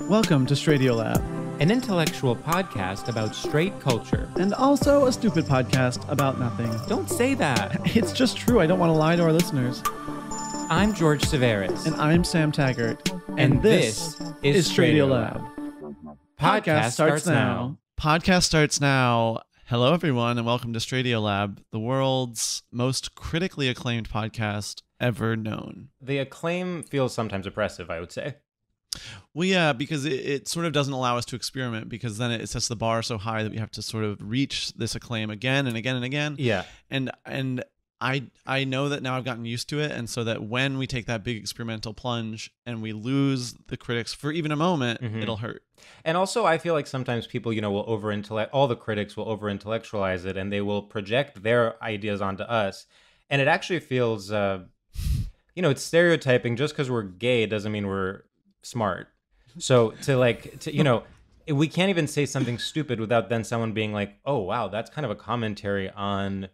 Welcome to StraightioLab, an intellectual podcast about straight culture. and also a stupid podcast about nothing. Don't say that. It's just true. I don't want to lie to our listeners. I'm George Civeris. And I'm Sam Taggart. And this is StraightioLab. Podcast starts now. Podcast starts now. Hello, everyone, and welcome to StraightioLab, the world's most critically acclaimed podcast ever known. The acclaim feels sometimes oppressive, I would say. Well, yeah, because it sort of doesn't allow us to experiment, because then it sets the bar so high that we have to sort of reach this acclaim again and again and again. Yeah. And I know that now I've gotten used to it, and so that when we take that big experimental plunge and we lose the critics for even a moment, it'll hurt. And also, I feel like sometimes people, will all the critics will over-intellectualize it, and they will project their ideas onto us. And it actually feels, it's stereotyping. Just because we're gay doesn't mean we're smart. So we can't even say something stupid without then someone being like, oh, wow, that's kind of a commentary on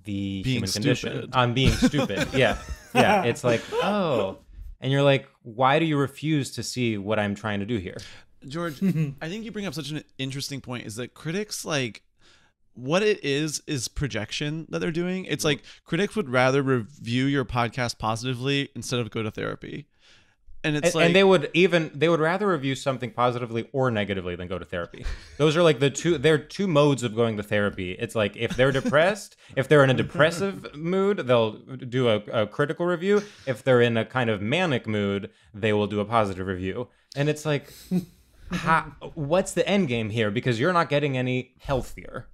the human condition, on being stupid. Yeah. It's like, oh, and you're like, why do you refuse to see what I'm trying to do here? George, I think you bring up such an interesting point, is that critics, like, what it is projection that they're doing. It's like critics would rather review your podcast positively instead of go to therapy. And it's like, and they would rather review something positively or negatively than go to therapy. Those are like they're two modes of going to therapy. It's like, if they're depressed, if they're in a depressive mood, they'll do a critical review. If they're in a kind of manic mood, they will do a positive review. And it's like, what's the end game here? Because you're not getting any healthier.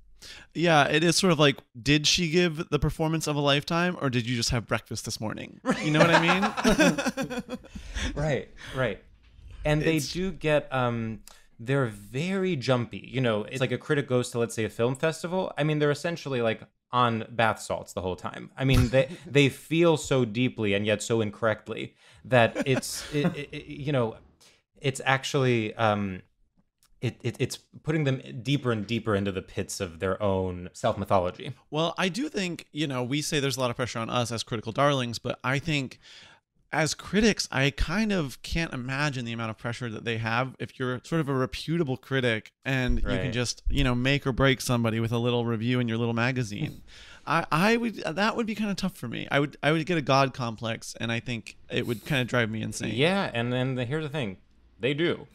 Yeah, it is sort of like, did she give the performance of a lifetime, or did you just have breakfast this morning? You know what I mean? Right. And they do get, they're very jumpy. It's like a critic goes to, let's say, a film festival. I mean, they're essentially like on bath salts the whole time. I mean, they feel so deeply and yet so incorrectly that it's actually... It's putting them deeper and deeper into the pits of their own self-mythology. Well, I do think, we say there's a lot of pressure on us as critical darlings, but I think as critics, I kind of can't imagine the amount of pressure that they have if you're sort of a reputable critic and you can just, make or break somebody with a little review in your little magazine. That would be kind of tough for me. I would get a God complex, and I think it would kind of drive me insane. Yeah, and then here's the thing. They do.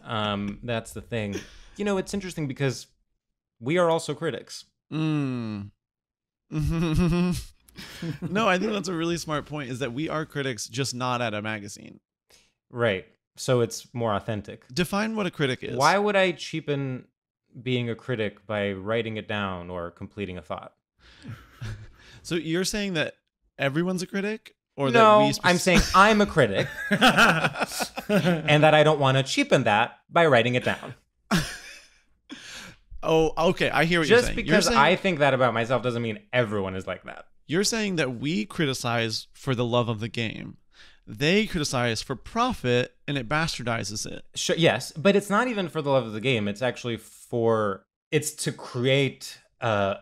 That's the thing. It's interesting because we are also critics. No, I think that's a really smart point, is that we are critics, just not at a magazine. Right. So it's more authentic. Define what a critic is. Why would I cheapen being a critic by writing it down or completing a thought? So you're saying that everyone's a critic? Or no, that I'm saying I'm a critic and that I don't want to cheapen that by writing it down. Oh, okay. I hear what you're saying. Just because I think that about myself doesn't mean everyone is like that. You're saying that we criticize for the love of the game. They criticize for profit, and it bastardizes it. Sure, yes, but it's not even for the love of the game. It's actually it's to create for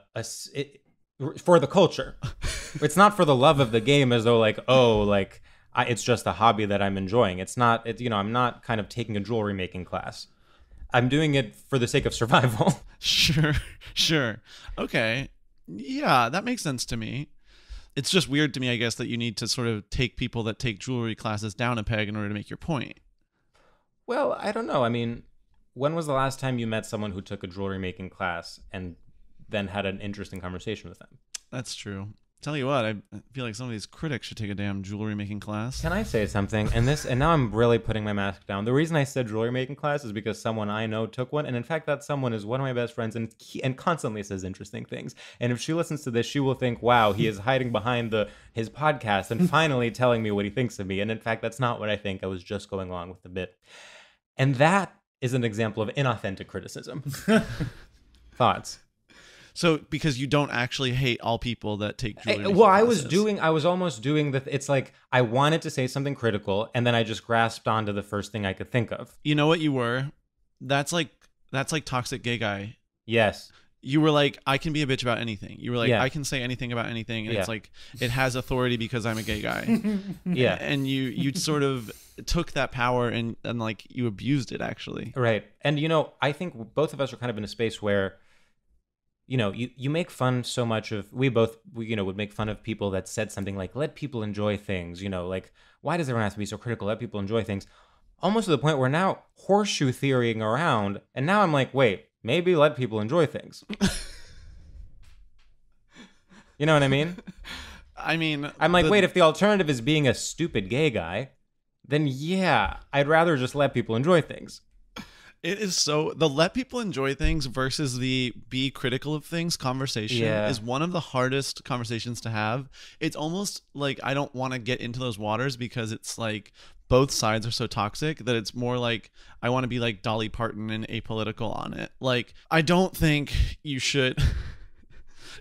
the culture. It's not for the love of the game, as though it's just a hobby that I'm enjoying. It's not, I'm not kind of taking a jewelry making class. I'm doing it for the sake of survival. Sure. Okay. Yeah, that makes sense to me. It's just weird to me, I guess, that you need to sort of take people that take jewelry classes down a peg in order to make your point. Well, I don't know. I mean, when was the last time you met someone who took a jewelry making class and then had an interesting conversation with them? That's true. Tell you what, I feel like some of these critics should take a damn jewelry making class. Can I say something? And now I'm really putting my mask down. The reason I said jewelry making class is because someone I know took one, and in fact, that someone is one of my best friends, and constantly says interesting things. And if she listens to this, she will think, "Wow, he is hiding behind his podcast and finally telling me what he thinks of me." And in fact, that's not what I think. I was just going along with the bit. And that is an example of inauthentic criticism. Thoughts? So, because you don't actually hate all people that take jewelry making classes. I was almost doing it's like, I wanted to say something critical, and then I just grasped onto the first thing I could think of. You know what you were? That's like toxic gay guy. Yes. You were like, I can be a bitch about anything. You were like, I can say anything about anything. And it's like, it has authority because I'm a gay guy. Yeah. And you sort of took that power and like you abused it actually. Right. And, I think both of us are kind of in a space where, you make fun so much of, we would make fun of people that said something like, let people enjoy things, like, why does everyone have to be so critical? Let people enjoy things. Almost to the point where now horseshoe theorying around, and now I'm like, wait, maybe let people enjoy things. You know what I mean? I'm like, wait, if the alternative is being a stupid gay guy, then yeah, I'd rather just let people enjoy things. It is so, the let people enjoy things versus the be critical of things conversation is one of the hardest conversations to have. It's almost like I don't want to get into those waters because it's like both sides are so toxic that it's more like I want to be like Dolly Parton and apolitical on it. Like, I don't think you should...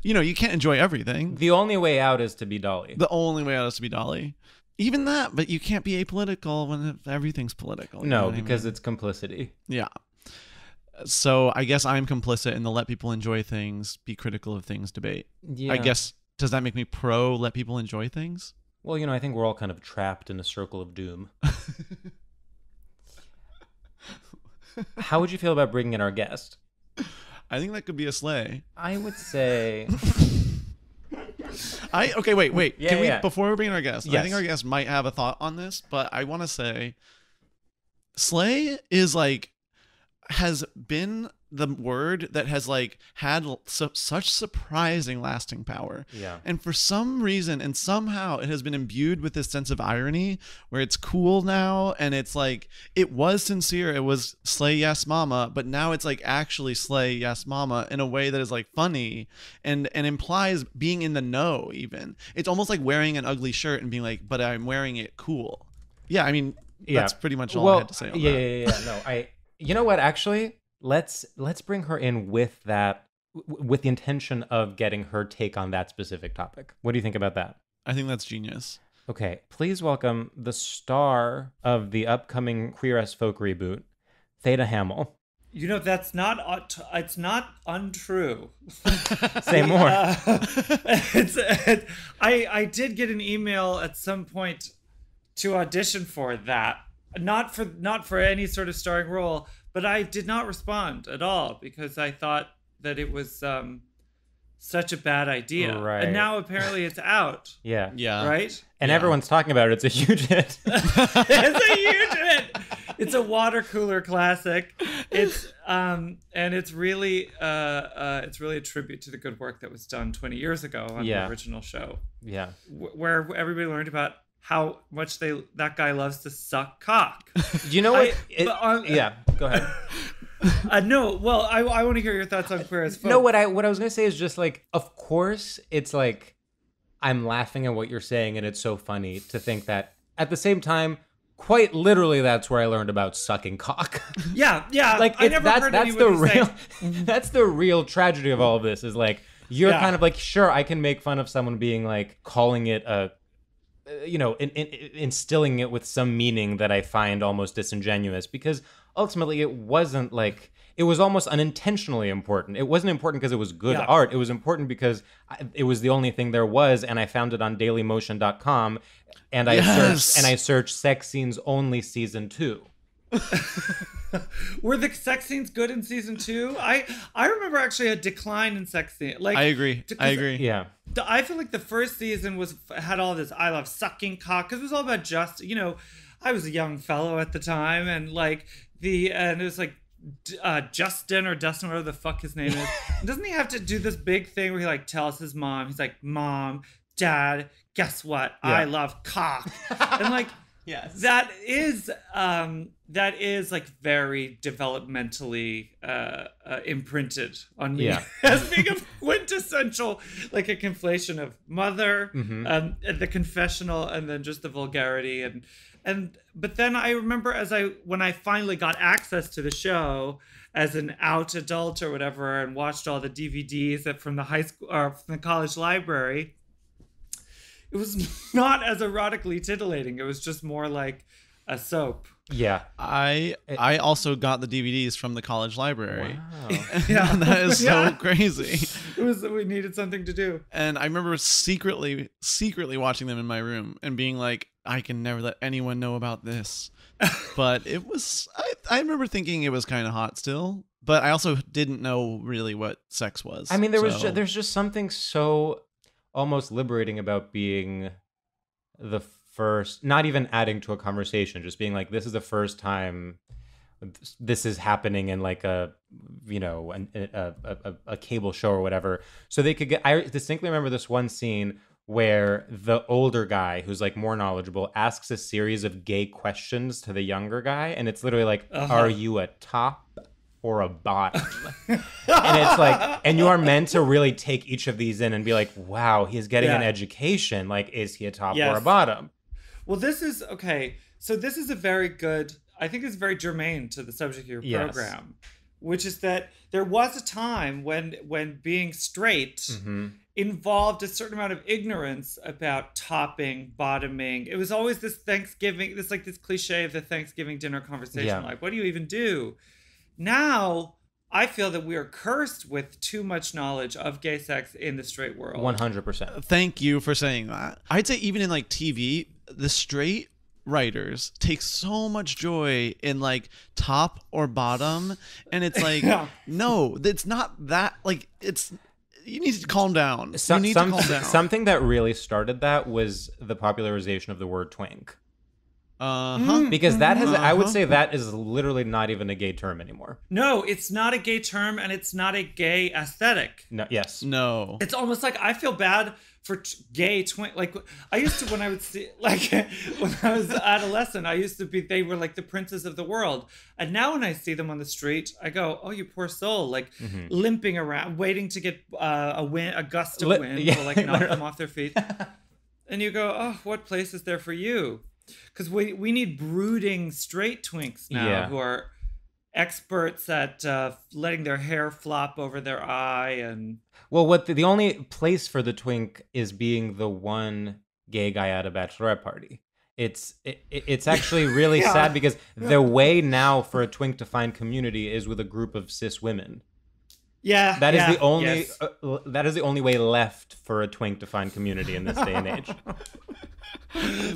you can't enjoy everything. The only way out is to be Dolly. The only way out is to be Dolly. Even that, but you can't be apolitical when everything's political. No, because it's complicity. Yeah. So I guess I'm complicit in the let people enjoy things, be critical of things debate. Yeah. I guess, does that make me pro let people enjoy things? Well, I think we're all kind of trapped in a circle of doom. How would you feel about bringing in our guest? I think that could be a sleigh. I would say... Okay, wait. Yeah, Can we, before we bring in our guest, yes. I think our guest might have a thought on this, but I want to say slay is like, has been the word that has like had such surprising lasting power. Yeah. And for some reason and somehow it has been imbued with this sense of irony where it's cool now and it's like, it was sincere. It was slay yes mama, but now it's like actually slay yes mama in a way that is like funny and implies being in the know even. It's almost like wearing an ugly shirt and being like, but I'm wearing it cool. Yeah. That's pretty much all I had to say on that. Yeah. No, you know what, actually, let's bring her in with that, with the intention of getting her take on that specific topic. What do you think about that? I think that's genius. Okay, please welcome the star of the upcoming Queer as Folk reboot, Theda Hammel. That's not, it's not untrue. Say more. I did get an email at some point to audition for that. Not for any sort of starring role, but I did not respond at all because I thought that it was such a bad idea. Right. And now apparently it's out. Yeah. Right? And everyone's talking about it. It's a huge hit. It's a huge hit. It's a water cooler classic. It's and it's really a tribute to the good work that was done 20 years ago on the original show. Yeah. Where everybody learned about how much that guy loves to suck cock. You know what? Go ahead. No, well, I want to hear your thoughts on Queer as Folk. No, what I was going to say is just like, of course, it's like, I'm laughing at what you're saying, and it's so funny to think that at the same time, quite literally, that's where I learned about sucking cock. Yeah. Like, that's the real tragedy of all of this is like, you're kind of like, sure, I can make fun of someone being like, calling it a, instilling it with some meaning that I find almost disingenuous because ultimately it wasn't like, it was almost unintentionally important. It wasn't important because it was good art. It was important because it was the only thing there was, and I found it on dailymotion.com, and I searched sex scenes only season 2. Were the sex scenes good in season 2? I remember actually a decline in sex scene. Like I agree. Yeah. I feel like the first season had all this I love sucking cock because it was all about I was a young fellow at the time and and it was like Justin or Dustin, whatever the fuck his name is. Doesn't he have to do this big thing where he like tells his mom, he's like, Mom, Dad, guess what? I love cock. And like yes. That is like very developmentally imprinted on me as being a quintessential, like a conflation of mother, the confessional, and then just the vulgarity but then I remember when I finally got access to the show as an out adult or whatever and watched all the DVDs from the high school or from the college library, it was not as erotically titillating. It was just more like a soap. Yeah. I also got the DVDs from the college library. Wow. Yeah. That is so crazy. We needed something to do. And I remember secretly watching them in my room and being like, I can never let anyone know about this. But it was, I remember thinking it was kind of hot still, but I also didn't know really what sex was. I mean, there's just something so almost liberating about being the first, not even adding to a conversation, just being like, this is the first time this is happening in like a cable show or whatever. So they could get, I distinctly remember this one scene where the older guy who's like more knowledgeable asks a series of gay questions to the younger guy. And it's literally like, are you a top or a bottom? And it's like, and you are meant to really take each of these in and be like, wow, he's getting an education. Like, is he a top or a bottom? Well, this is okay. So this is a very good, I think it's very germane to the subject of your program, which is that there was a time when being straight involved a certain amount of ignorance about topping, bottoming. It was always this Thanksgiving, this cliche of the Thanksgiving dinner conversation. Like, what do you even do? Now, I feel that we are cursed with too much knowledge of gay sex in the straight world. 100%. Thank you for saying that. I'd say even in like TV, the straight writers take so much joy in like top or bottom, and it's like no, it's not that. Like, it's, you need to calm down. Something that really started that was the popularization of the word twink. Because that has, I would say that is literally not even a gay term anymore. No, it's not a gay term, and it's not a gay aesthetic. No, yes. No. It's almost like I feel bad for gay twink. Like, I used to, when I would see, like, when I was adolescent, I used to be, they were like the princes of the world. And now when I see them on the street, I go, oh, you poor soul, like limping around, waiting to get a gust of wind to like knock them off their feet. And you go, oh, what place is there for you? Because we need brooding straight twinks now who are experts at letting their hair flop over their eye. And well, what the only place for the twink is being the one gay guy at a bachelorette party. It's actually really sad, because the way now for a twink to find community is with a group of cis women. Yeah, that is the only that is the only way left for a twink to find community in this day and age.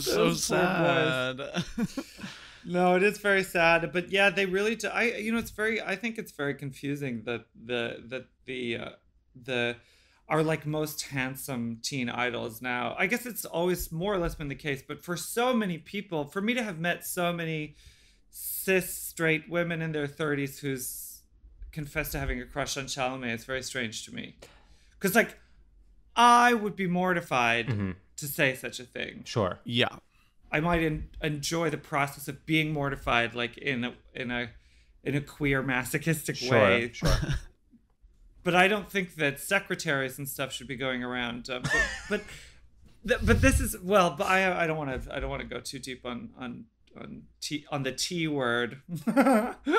So sad. No, it is very sad, but yeah, they really do. I think it's very confusing that the our like most handsome teen idols now. I guess it's always more or less been the case, but for so many people, for me to have met so many cis straight women in their 30s who's confessed to having a crush on Chalamet, it's very strange to me, because like I would be mortified to say such a thing. Sure. Yeah. I might enjoy the process of being mortified, like in a queer masochistic way. Sure. But I don't think that secretaries and stuff should be going around. But this is, well. But I don't want to go too deep on the T word.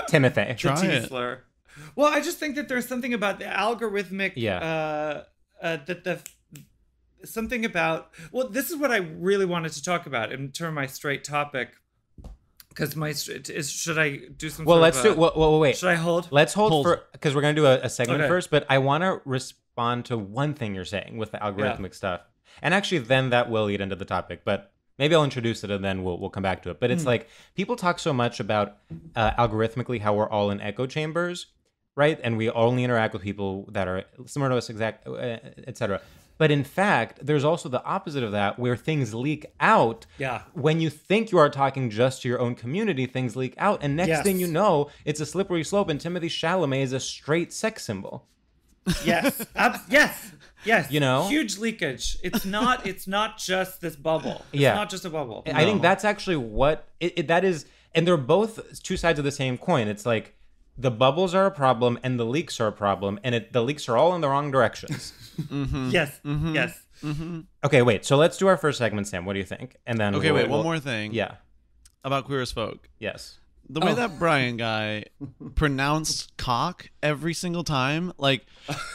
Timothy. Try T it. slur. Well, I just think that there's something about the algorithmic. Something about, well, this is what I really wanted to talk about in terms of my straight topic, because should I do some wait, should I hold? Let's hold. For, because we're going to do a segment first, but I want to respond to one thing you're saying with the algorithmic stuff, and actually then that will lead into the topic, but maybe I'll introduce it and then we'll come back to it. But it's like, people talk so much about algorithmically how we're all in echo chambers, right? And we only interact with people that are similar to us, etc. But in fact, there's also the opposite of that, where things leak out. Yeah. When you think you are talking just to your own community, things leak out. And next thing you know, it's a slippery slope, and Timothée Chalamet is a straight sex symbol. Yes. Yes. You know? Huge leakage. It's not just this bubble. It's not just a bubble. I think that's actually what that is. And they're both two sides of the same coin. It's like, the bubbles are a problem and the leaks are a problem, and the leaks are all in the wrong directions. Yes. Okay, wait. So let's do our first segment, Sam. What do you think? And then one more thing. Yeah. About Queer as Folk. Yes. The way that Brian guy pronounced cock every single time, like,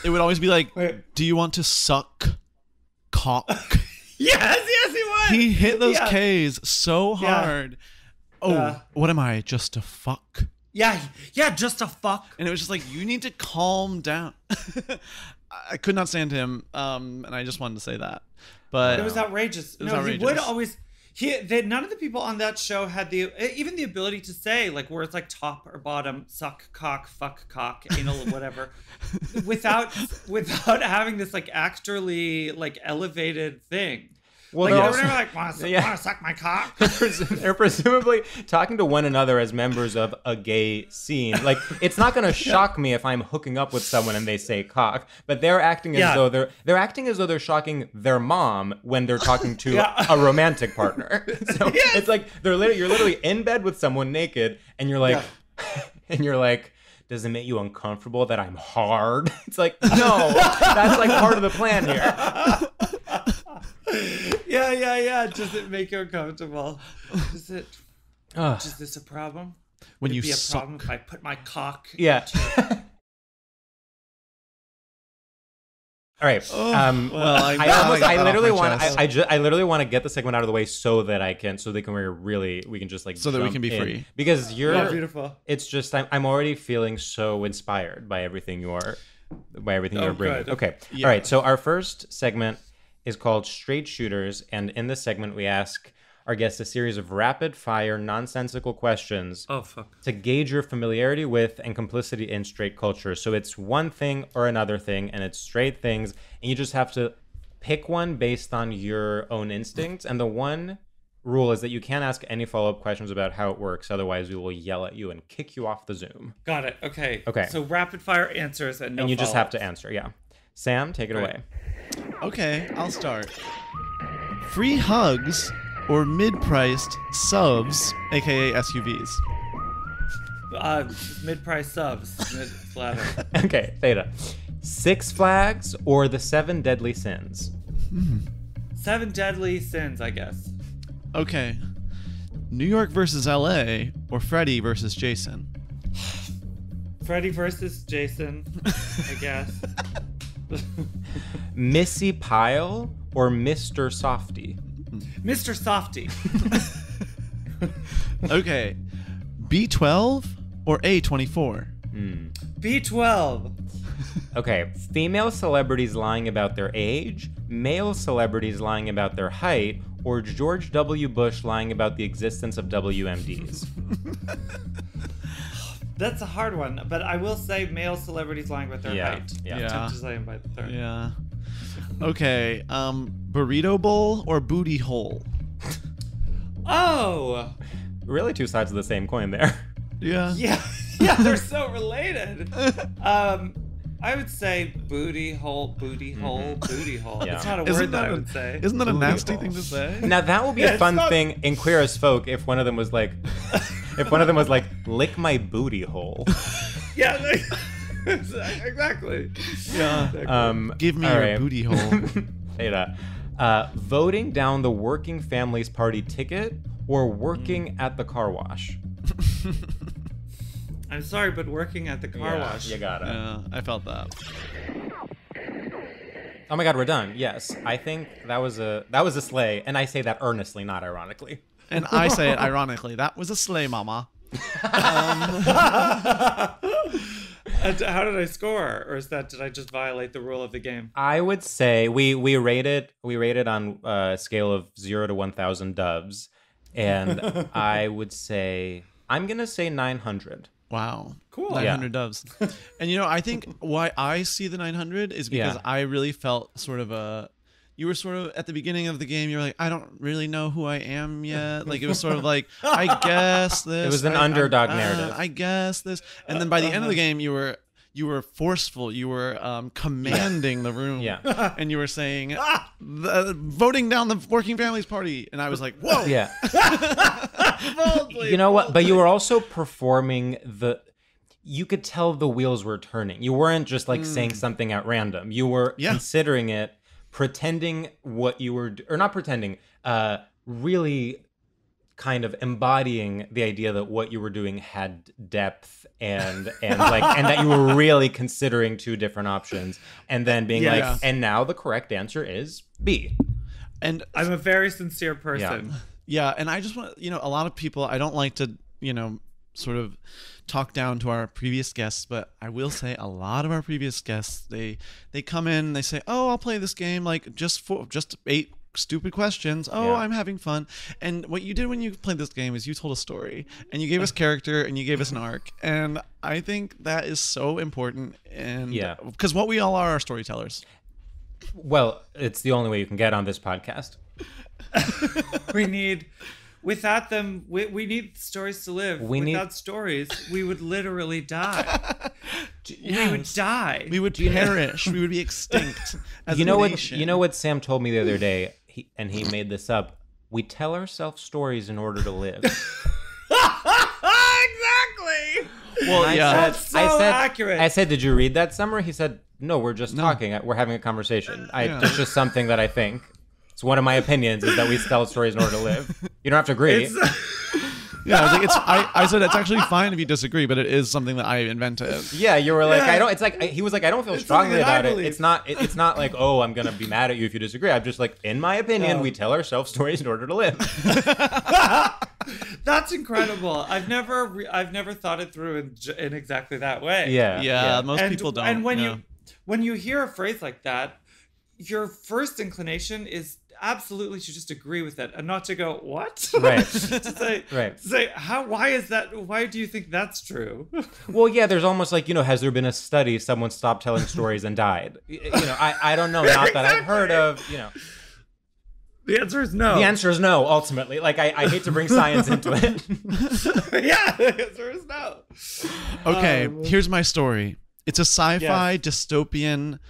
it would always be like, do you want to suck cock? Yes, he was. He hit those K's so hard. what am I, just a fuck? Yeah, just a fuck. And it was just like, you need to calm down. I could not stand him, and I just wanted to say that. But it was outrageous. It was outrageous. He would always. None of the people on that show had even the ability to say like words like top or bottom, suck, cock, fuck, cock, anal, whatever, without having this like actorly like elevated thing. Well, like, they're also, also, like, want to suck my cock? They're presumably talking to one another as members of a gay scene. Like, it's not going to shock me if I'm hooking up with someone and they say cock, but they're acting as though they're shocking their mom when they're talking to a romantic partner. So it's like you're literally in bed with someone naked, and you're like, does it make you uncomfortable that I'm hard? It's like, no, that's like part of the plan here. Yeah. Does it make you uncomfortable? Is this a problem? When Would you it be a suck. problem if I put my cock? Yeah. All right. I literally want to get the segment out of the way so that we can just like so that we jump can be in. free, because you're beautiful. It's just I'm already feeling so inspired by everything you're bringing. Good. Okay. Yeah. All right. So our first segment is called Straight Shooters, and in this segment we ask our guests a series of rapid-fire, nonsensical questions to gauge your familiarity with and complicity in straight culture. So it's one thing or another thing, and it's straight things, and you just have to pick one based on your own instincts. And the one rule is that you can't ask any follow-up questions about how it works, otherwise we will yell at you and kick you off the Zoom. Got it. Okay. Okay. So rapid-fire answers and no And you just have to follow-ups. answer, yeah. Sam, take it away. Okay, I'll start. Free hugs or mid-priced subs, aka SUVs? Mid-price subs. Mid-flatter. Okay, Theta. Six Flags or the Seven Deadly Sins? 7 deadly sins, I guess. Okay. New York versus LA or Freddy versus Jason? Freddy versus Jason, I guess. Missy Pyle or Mr. Softy? Mr. Softy. Okay. B12 or A24? B12. Okay, female celebrities lying about their age, male celebrities lying about their height, or George W. Bush lying about the existence of WMDs? That's a hard one, but I will say male celebrities lying about their height. Yeah. I'm tempted to say him by the third. Yeah. Okay. Burrito bowl or booty hole? Oh! Really two sides of the same coin there. Yeah. Yeah, they're so related. I would say booty hole, booty hole, booty hole. Yeah. It's not a word that I would say. Isn't that a Booty nasty hole. thing to say? Now that would be a fun thing in Queer as Folk if one of them was like, lick my booty hole. Yeah, exactly. Yeah. Give me all your right. booty hole. Theta. Voting down the working families party ticket or working at the car wash? I'm sorry, but working at the car wash. You got it. Yeah, I felt that. Oh my God, we're done. Yes, I think that was a sleigh, and I say that earnestly, not ironically. And I say it ironically. That was a sleigh, mama. And how did I score, or did I just violate the rule of the game? I would say we rated on a scale of 0 to 1,000 doves, and I would say I'm gonna say 900. Wow. Cool. 900 doves. And I think why I see the 900 is because I really felt you were sort of at the beginning of the game, you're like, I don't really know who I am yet. Like, it was sort of like, I guess this. It was an underdog narrative. I guess this. And then by the end of the game, you were forceful. You were commanding the room. Yeah. And you were saying, voting down the working families party. And I was like, whoa. Yeah. Boldly, You know what? But you were also performing you could tell the wheels were turning. You weren't just like saying something at random. You were considering it, pretending what you were, or not pretending, really kind of embodying the idea that what you were doing had depth and that you were really considering two different options, and then being and now the correct answer is B. And I'm a very sincere person. Yeah, and I just want, a lot of people, I don't like to, sort of talk down to our previous guests, but I will say a lot of our previous guests, they come in, they say, "Oh, I'll play this game like just 8 stupid questions. Oh, I'm having fun." And what you did when you played this game is you told a story and you gave us character and you gave us an arc. And I think that is so important. And because what we all are storytellers. Well, it's the only way you can get on this podcast. Without them, we need stories to live. Without stories, we would literally die. We would die. We would perish. We would be extinct as a nation. You know what Sam told me the other day, and he made this up. We tell ourselves stories in order to live. Exactly. Well, that's so accurate. I said, "Did you read that, Summer?" He said, "No, we're just talking. We're having a conversation. It's just something that I think." It's one of my opinions is that we tell stories in order to live. You don't have to agree. I said it's actually fine if you disagree, but it is something that I invented. Yeah, you were like, I don't. It's like he was like, I don't feel strongly about it. It's not like, oh, I'm gonna be mad at you if you disagree. I'm just like, in my opinion, we tell ourselves stories in order to live. That's incredible. I've never thought it through in exactly that way. Yeah. Most people don't. And when you hear a phrase like that, your first inclination is absolutely to just agree with it and not to go, what? Right. to say, why is that? Why do you think that's true? Well, yeah, there's almost like, has there been a study, someone stopped telling stories and died? I don't know, not that I've heard of, The answer is no. The answer is no, ultimately. Like, I hate to bring science into it. Yeah, the answer is no. Okay, here's my story. It's a sci-fi dystopian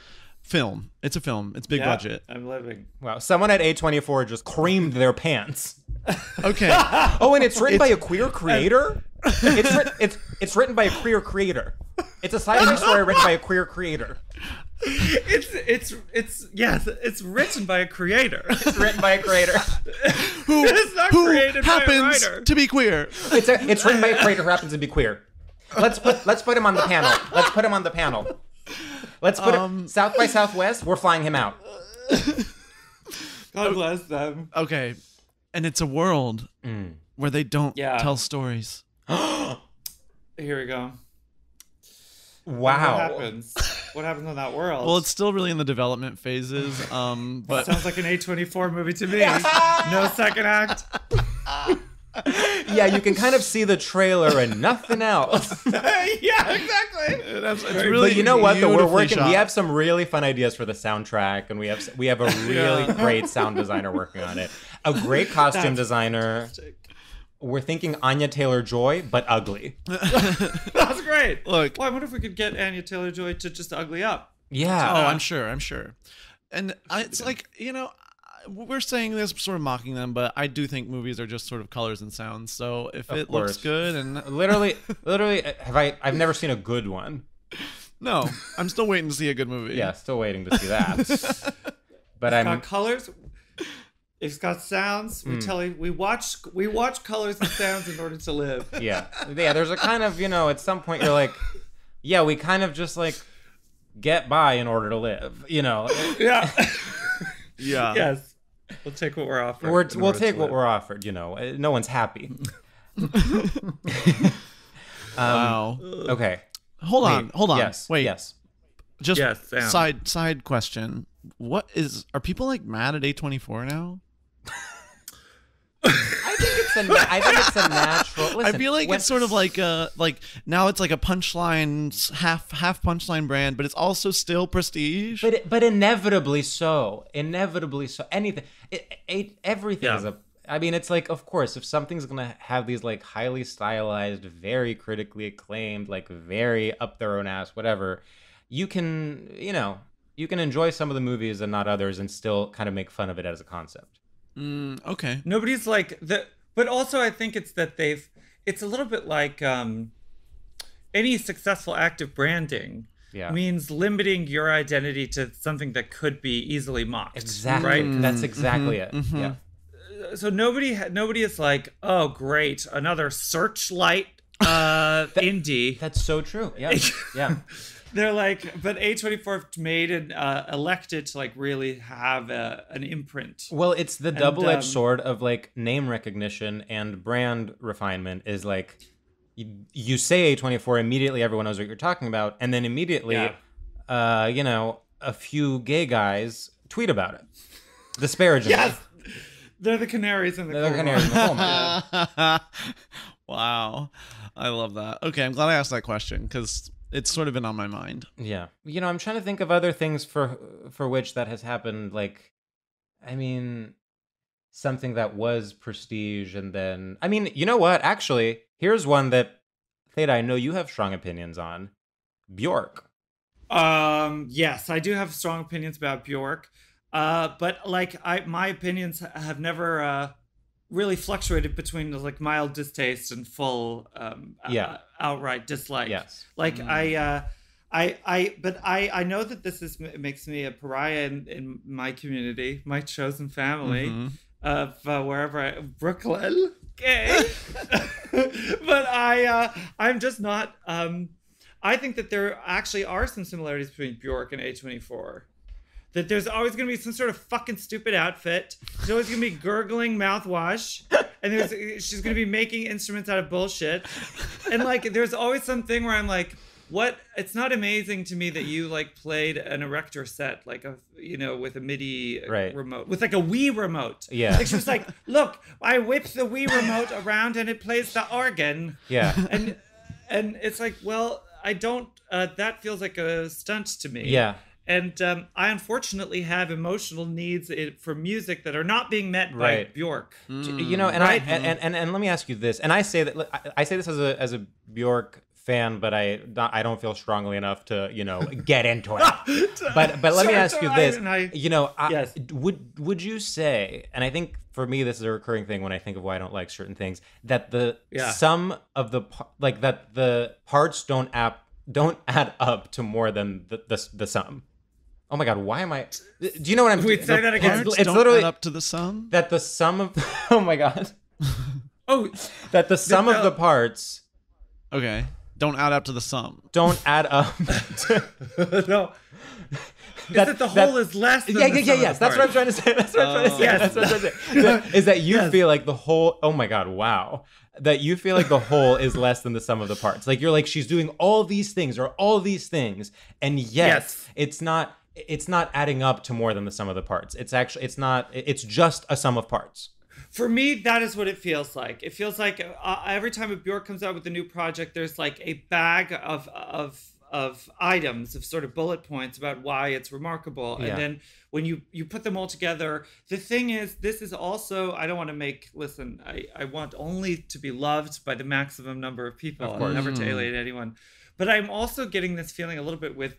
film. It's a film. It's big budget. I'm living. Wow. Someone at A24 just creamed their pants. Okay. Oh, and it's written by a queer creator? It's written by a queer creator. It's a sci-fi story written by a queer creator. It's written by a creator. It's written by a creator. who created happens by a writer. to be queer. It's written by a creator who happens to be queer. Let's put him on the panel. Let's put him South by Southwest. We're flying him out. God bless them. Okay, and it's a world where they don't tell stories. Here we go. Wow. What happens in that world? Well, it's still really in the development phases. But sounds like an A24 movie to me. No second act. Yeah, you can kind of see the trailer and nothing else. Yeah, exactly. It's really, but you know what? Though we're working. Shot. We have some really fun ideas for the soundtrack, and we have a really great sound designer working on it. A great costume designer. Fantastic. We're thinking Anya Taylor-Joy, but ugly. That's great. Look, well, I wonder if we could get Anya Taylor-Joy to just ugly up. Yeah. Oh, I'm sure. And it's like, we're saying this sort of mocking them, but I do think movies are just sort of colors and sounds. So if it looks good and literally, I've never seen a good one. No, I'm still waiting to see a good movie. Yeah, still waiting to see that. But it's got colors. It's got sounds. We watch colors and sounds in order to live. Yeah. There's a kind of, at some point you're like, yeah, we kind of just like get by in order to live. Yeah. Yeah. Yes. We'll take what we're offered. We'll take what we're offered. No one's happy. Wow. Okay. Hold on. Yes. Wait. Yes. Just side question. Are people like mad at A24 now? I think it's a natural. Listen, I feel like it's sort of like now it's like a punchline, half punchline brand, but it's also still prestige. But inevitably so. Anything, everything is a. I mean, it's like, of course, if something's gonna have these like highly stylized, very critically acclaimed, like very up their own ass, whatever, you can enjoy some of the movies and not others, and still kind of make fun of it as a concept. Okay. Nobody's like the, but also I think it's that it's a little bit like any successful active branding means limiting your identity to something that could be easily mocked. Exactly. Right? That's exactly it. Mm-hmm. Yeah. So nobody is like, oh great, another Searchlight indie. That's so true. Yeah. Yeah. They're like, but A24 made and elected to like really have an imprint. Well, it's the double-edged sword of like name recognition and brand refinement is like, you say A24, immediately everyone knows what you're talking about. And then immediately, you know, a few gay guys tweet about it. Disparagingly. Yes! They're the canaries in the coal mine. Wow. I love that. Okay, I'm glad I asked that question because it's sort of been on my mind. Yeah. You know, I'm trying to think of other things for which that has happened. Like, I mean, something that was prestige and then... I mean, you know what? Actually, here's one that, Theda, I know you have strong opinions on. Bjork. Yes, I do have strong opinions about Bjork. But like my opinions have never really fluctuated between like mild distaste and full outright dislike. Yes. Like I know that this makes me a pariah in my community, my chosen family of wherever Brooklyn. Okay. But I'm just not I think that there actually are some similarities between Bjork and A24. That there's always going to be some sort of fucking stupid outfit. There's always going to be gurgling mouthwash. And she's going to be making instruments out of bullshit. And like, there's always something where I'm like, what? It's not amazing to me that you like played an Erector set, like with a MIDI remote, with like a Wii remote. Yeah. Like she was like, look, I whip the Wii remote around and it plays the organ. Yeah. And it's like, well, I don't, that feels like a stunt to me. Yeah. And I unfortunately have emotional needs for music that are not being met by Bjork. You know, and and let me ask you this. And I say this as a Bjork fan, but I don't feel strongly enough to get into it. But let me ask you this. Yes. Would you say? And I think for me this is a recurring thing when I think of why I don't like certain things. That the sum of the parts don't add up to more than the sum. Oh my God! Why am I? Do you know what I'm? Wait, say that again. It's literally add up to the sum. That the sum of. Oh my God. That the sum of the parts. Okay. Don't add up to the sum. Don't add up. No. That the whole is less than the sum yes. That's what I'm trying to say. That's what I'm trying to say. Is that you feel like the whole? Oh my God! Wow. That you feel like the whole is less than the sum of the parts. Like you're like she's doing all these things or all these things, and yet it's not adding up to more than the sum of the parts. It's just a sum of parts. For me, that is what it feels like. It feels like every time a Bjork comes out with a new project, there's like a bag of items, of sort of bullet points about why it's remarkable. And then when you put them all together, the thing is, this is also, I don't want to I want only to be loved by the maximum number of people and never to alienate anyone. But I'm also getting this feeling a little bit with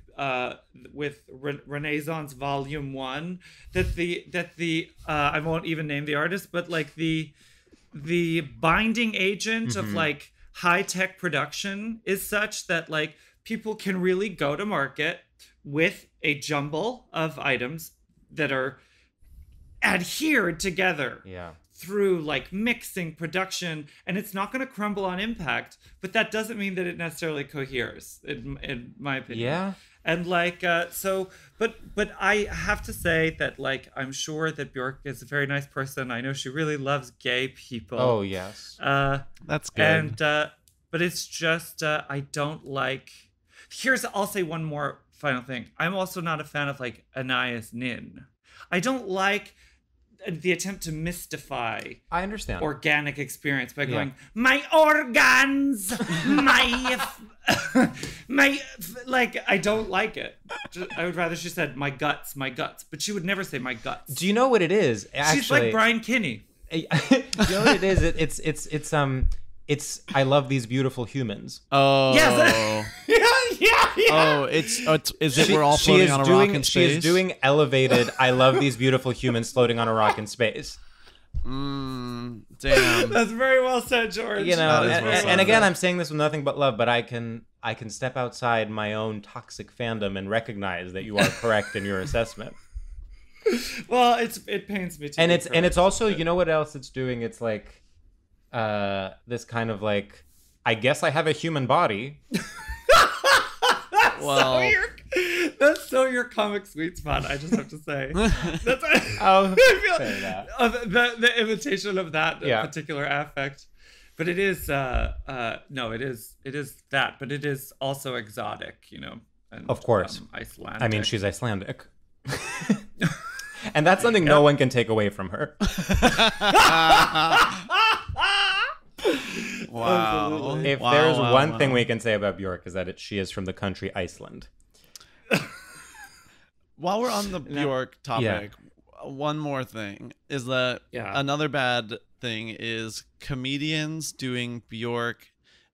Renaissance Volume 1 that the I won't even name the artist, but like the binding agent of like high-tech production is such that like people can really go to market with a jumble of items that are adhered together. Yeah. Through like mixing, production, and it's not going to crumble on impact, but that doesn't mean that it necessarily coheres, in my opinion. Yeah. And like, but I have to say that like, I'm sure that Bjork is a very nice person. I know she really loves gay people. Oh, yes. That's good. And, but it's just, I don't like, I'll say one more final thing. I'm also not a fan of like Anais Nin. I don't like the attempt to mystify I understand organic experience by going my organs my like I don't like it. I would rather she said my guts, but she would never say my guts. Do you know what it is? Actually, she's like Brian Kinney. You know what it is? It's I love these beautiful humans. Oh yes. Yeah. Oh, is it we're all floating on a rock in space? She is doing elevated I love these beautiful humans floating on a rock in space. Damn. That's very well said, George. You know, and again, I'm saying this with nothing but love, but I can step outside my own toxic fandom and recognize that you are correct in your assessment. Well, it pains me too. And it's also, you know what else it's doing? It's like this kind of like I guess I have a human body. Well, That's so your comic sweet spot, I just have to say. That's I'll I say that. the imitation of that particular affect. But it is no, it is that, but it is also exotic, you know. And, of course. Icelandic. I mean, she's Icelandic. And that's something no one can take away from her. wow. If there's one thing we can say about Bjork is that she is from the country Iceland. While we're on the Bjork topic, one more thing is that another bad thing is comedians doing Bjork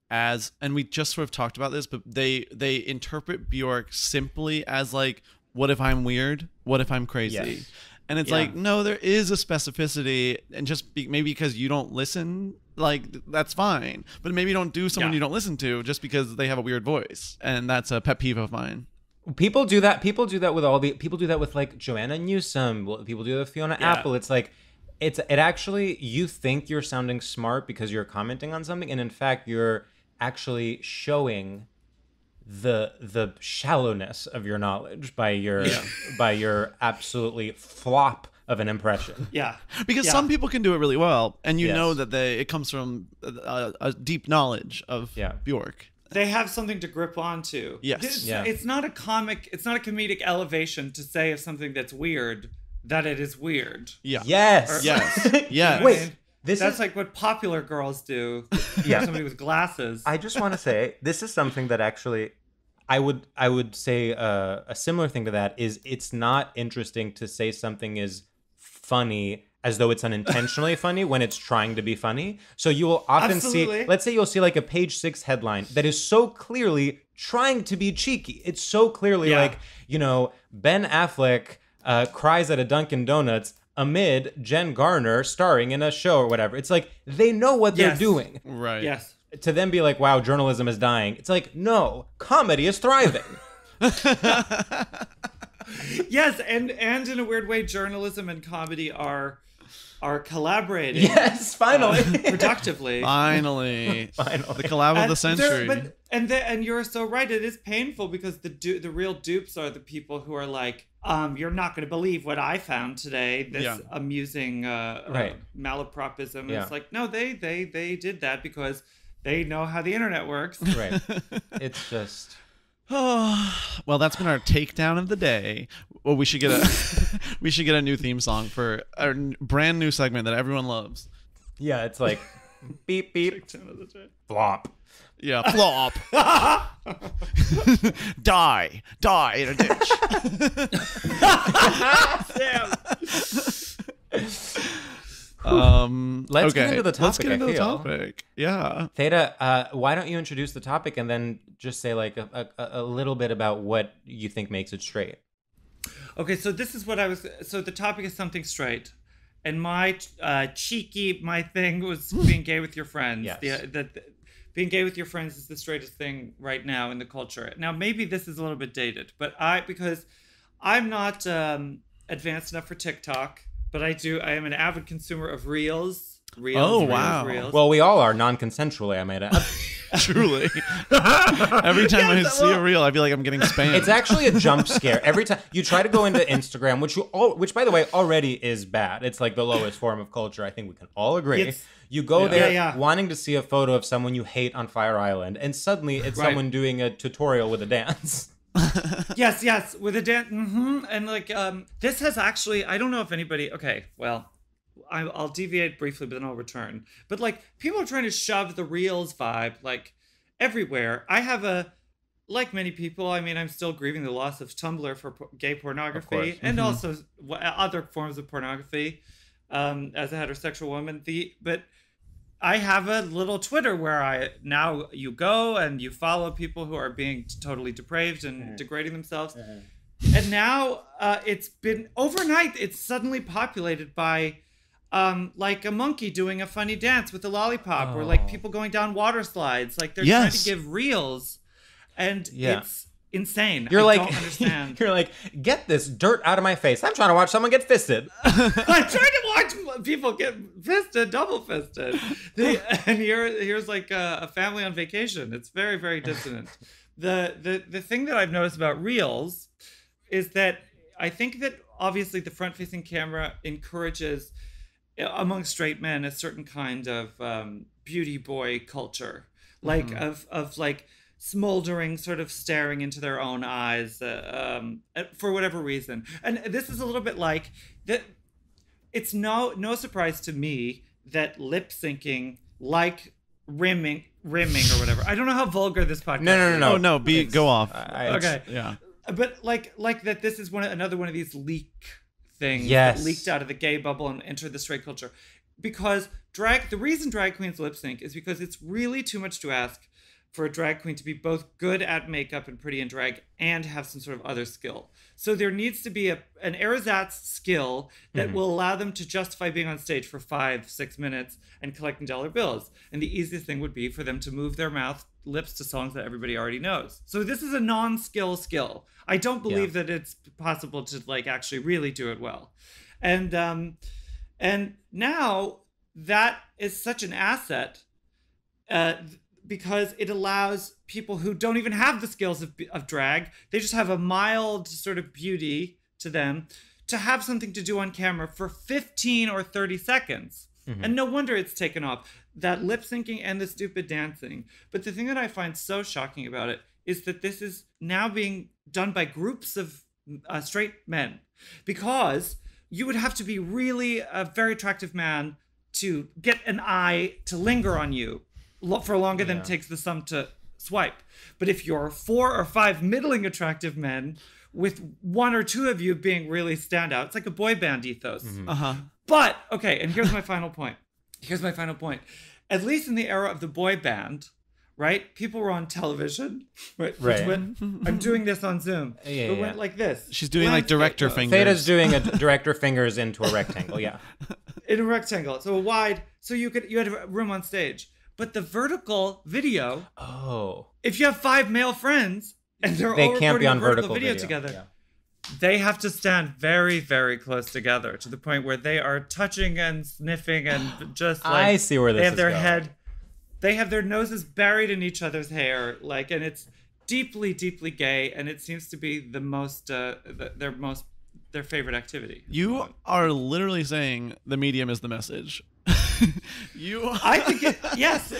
as, and we just sort of talked about this, but they interpret Bjork simply as like, what if I'm weird? What if I'm crazy? Yes. And it's like, no, there is a specificity, and just maybe because you don't listen, like, that's fine. But maybe don't do someone you don't listen to just because they have a weird voice. And that's a pet peeve of mine. People do that. People do that with people do that with like Joanna Newsom. People do that with Fiona Apple. It's like, it actually, you think you're sounding smart because you're commenting on something. And in fact, you're actually showing the shallowness of your knowledge by your absolutely flop of an impression. Because some people can do it really well, and you know that it comes from a deep knowledge of Bjork. They have something to grip onto. It's not a comedic elevation to say of something that's weird that it is weird. Yes. Wait. That's like what popular girls do. Somebody with glasses. I just want to say, this is something that actually, I would say a similar thing to that is, it's not interesting to say something is funny as though it's unintentionally funny when it's trying to be funny. So you will often see, let's say you'll see like a page 6 headline that is so clearly trying to be cheeky. It's so clearly like, you know, Ben Affleck cries at a Dunkin' Donuts amid Jen Garner starring in a show or whatever. It's like, they know what they're doing. Right. Yes. To then be like, wow, journalism is dying. It's like, no, comedy is thriving. Yes, and in a weird way, journalism and comedy are collaborating. Yes, finally. The Productively. collab of the century. And you're so right. It is painful because the real dupes are the people who are like, you're not going to believe what I found today. This amusing malapropism. It's like, no, they did that because they know how the internet works. Right. It's just... Well, that's been our takedown of the day. Well, we should get a new theme song for our brand new segment that everyone loves. Yeah, it's like beep beep flop. Yeah, flop. die in a ditch. Let's get into the topic. Let's get into the topic. Yeah. Theda, why don't you introduce the topic and then just say like a little bit about what you think makes it straight? Okay, so this is what so the topic is something straight. And my thing was being gay with your friends. Yes. Being gay with your friends is the straightest thing right now in the culture. Now, maybe this is a little bit dated, but because I'm not advanced enough for TikTok, but I am an avid consumer of Reels. Reels. Well, we all are non-consensually, I might add. Truly. Every time I see a reel, I feel like I'm getting spammed. It's actually a jump scare. Every time you try to go into Instagram, which by the way already is bad. It's like the lowest form of culture. I think we can all agree. You go there wanting to see a photo of someone you hate on Fire Island, and suddenly it's someone doing a tutorial with a dance. yes, with a dance. And like this has actually, I don't know if anybody. Okay, well, I'll deviate briefly, but then I'll return. But like, people are trying to shove the Reels vibe like everywhere. I have like many people, I mean, I'm still grieving the loss of Tumblr for gay pornography and also other forms of pornography as a heterosexual woman. But I have a little Twitter where you go and you follow people who are being totally depraved and degrading themselves. And now it's been overnight. It's suddenly populated by like a monkey doing a funny dance with a lollipop, or like people going down water slides. Like they're trying to give reels, and it's insane. You're I like, don't understand. you're like, get this dirt out of my face. I'm trying to watch someone get fisted. I'm trying to watch people get fisted, double fisted. And here's like a family on vacation. It's very, very dissonant. The thing that I've noticed about Reels is that I think that obviously the front-facing camera encourages among straight men a certain kind of beauty boy culture, like of like smoldering, sort of staring into their own eyes for whatever reason. And this is a little bit like that. It's no surprise to me that lip syncing, like rimming or whatever. I don't know how vulgar this podcast is. No. Oh no, go off. Okay. Yeah. But like that this is another one of these leak things Yes. that leaked out of the gay bubble and entered the straight culture. Because the reason drag queens lip sync is because it's really too much to ask for a drag queen to be both good at makeup and pretty in drag and have some sort of other skill. So there needs to be an ersatz skill that will allow them to justify being on stage for 5-6 minutes and collecting dollar bills. And the easiest thing would be for them to move their lips to songs that everybody already knows. So this is a non-skill. I don't believe that it's possible to like actually really do it well. And now that is such an asset because it allows people who don't even have the skills of drag, they just have a mild sort of beauty to them, to have something to do on camera for 15 or 30 seconds. And no wonder it's taken off. That lip syncing and the stupid dancing. But the thing that I find so shocking about it is that this is now being done by groups of straight men, because you would have to be really a very attractive man to get an eye to linger on you for longer than it takes the thumb to swipe. But if you're 4 or 5 middling attractive men, with 1 or 2 of you being really standout, it's like a boy band ethos. But, okay, and here's my final point. At least in the era of the boy band, right? People were on television, right? I'm doing this on Zoom. It went like this. She's doing like director fingers. Theda's doing a director fingers into a rectangle, In a rectangle. So you had a room on stage. But the vertical video, if you have 5 male friends and they can't be on vertical video together, they have to stand very, very close together to the point where they are touching and sniffing and just like I see where this is going. They have their noses buried in each other's hair, like, and it's deeply, deeply gay, and it seems to be the most their favorite activity. You are literally saying the medium is the message. I think yes.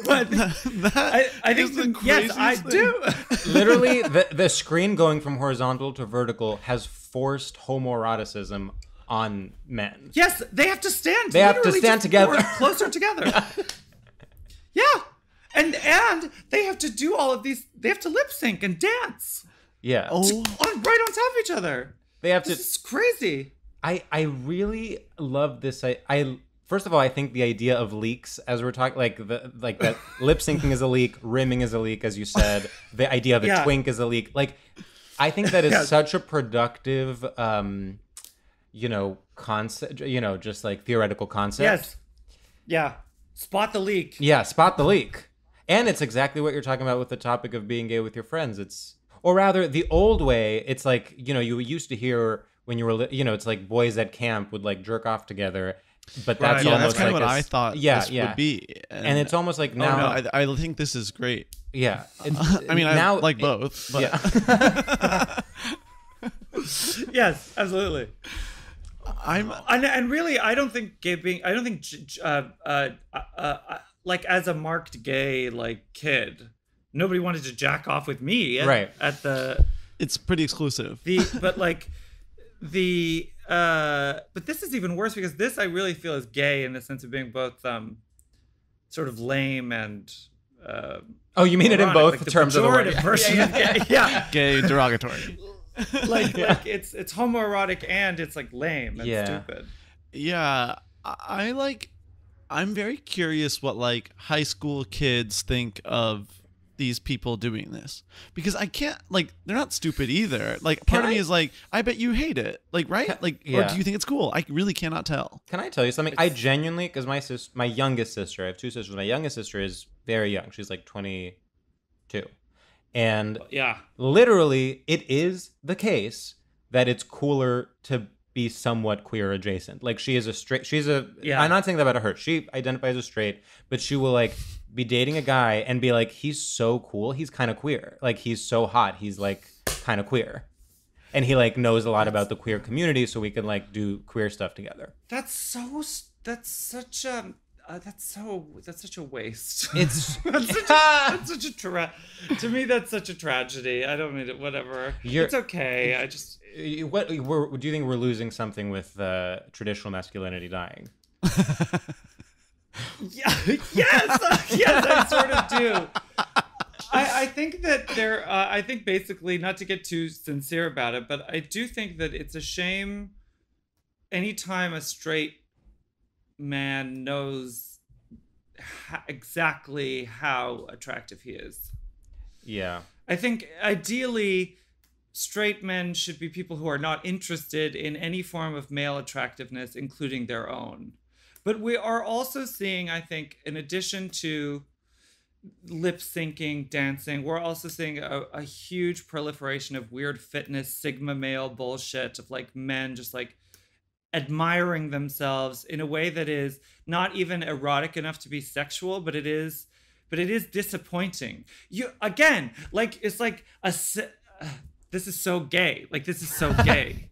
But I think yes, I do. Literally, the screen going from horizontal to vertical has forced homoeroticism on men. Yes, they have to stand. They have to stand together, closer together. Yeah, and they have to do all of these. They have to lip sync and dance. Yeah. Right on top of each other. They have This is crazy. I really love this. I first of all, I think the idea of leaks, as we're talking, like that lip syncing is a leak, rimming is a leak, as you said. The idea of a twink is a leak. Like, I think that is such a productive, concept. Just like theoretical concept. Yes. Yeah. Spot the leak. Yeah, spot the leak. And it's exactly what you're talking about with the topic of being gay with your friends. Or rather, the old way. It's like you used to hear. When you were, it's like boys at camp would like jerk off together, but that's almost that's kind like of what I thought this would be. And it's almost like now. I think this is great. Yeah. I mean, now, I like both. But. Yeah. Yes, absolutely. And really, I don't think like as a marked gay like kid, nobody wanted to jack off with me. It's pretty exclusive. But this is even worse because this I really feel is gay in the sense of being both sort of lame and you mean it in both like terms of the word? Version of gay. Yeah. Gay derogatory. like it's homoerotic and it's like lame and stupid. Yeah, I'm very curious what like high school kids think of these people doing this, because I can't, like, they're not stupid either. Like, part of me is like, I bet you hate it, like, right? Or do you think it's cool? I really cannot tell. Can I tell you something? I genuinely, because my youngest sister, I have 2 sisters. My youngest sister is very young. She's like 22, And yeah, literally, it is the case that it's cooler to be somewhat queer adjacent. Like, she is a straight, I'm not saying that about her. She identifies as straight, but she will like be dating a guy and be like, he's so cool, he's kind of queer. Like, he's so hot, he's like kind of queer. And he like knows a lot about the queer community, so we can like do queer stuff together. That's such a waste. It's to me, that's such a tragedy. I don't mean it. Whatever. It's okay. I just. Do you think we're losing something with traditional masculinity dying? Yeah. Yes, I sort of do. I think that I think basically, not to get too sincere about it, but I do think that it's a shame anytime a straight man knows exactly how attractive he is. Yeah. I think ideally straight men should be people who are not interested in any form of male attractiveness, including their own. But we are also seeing, I think, in addition to lip syncing, dancing, we're also seeing a huge proliferation of weird fitness, sigma male bullshit of like men just like admiring themselves in a way that is not even erotic enough to be sexual, but it is disappointing. You again, like it's like this is so gay. Like this is so gay.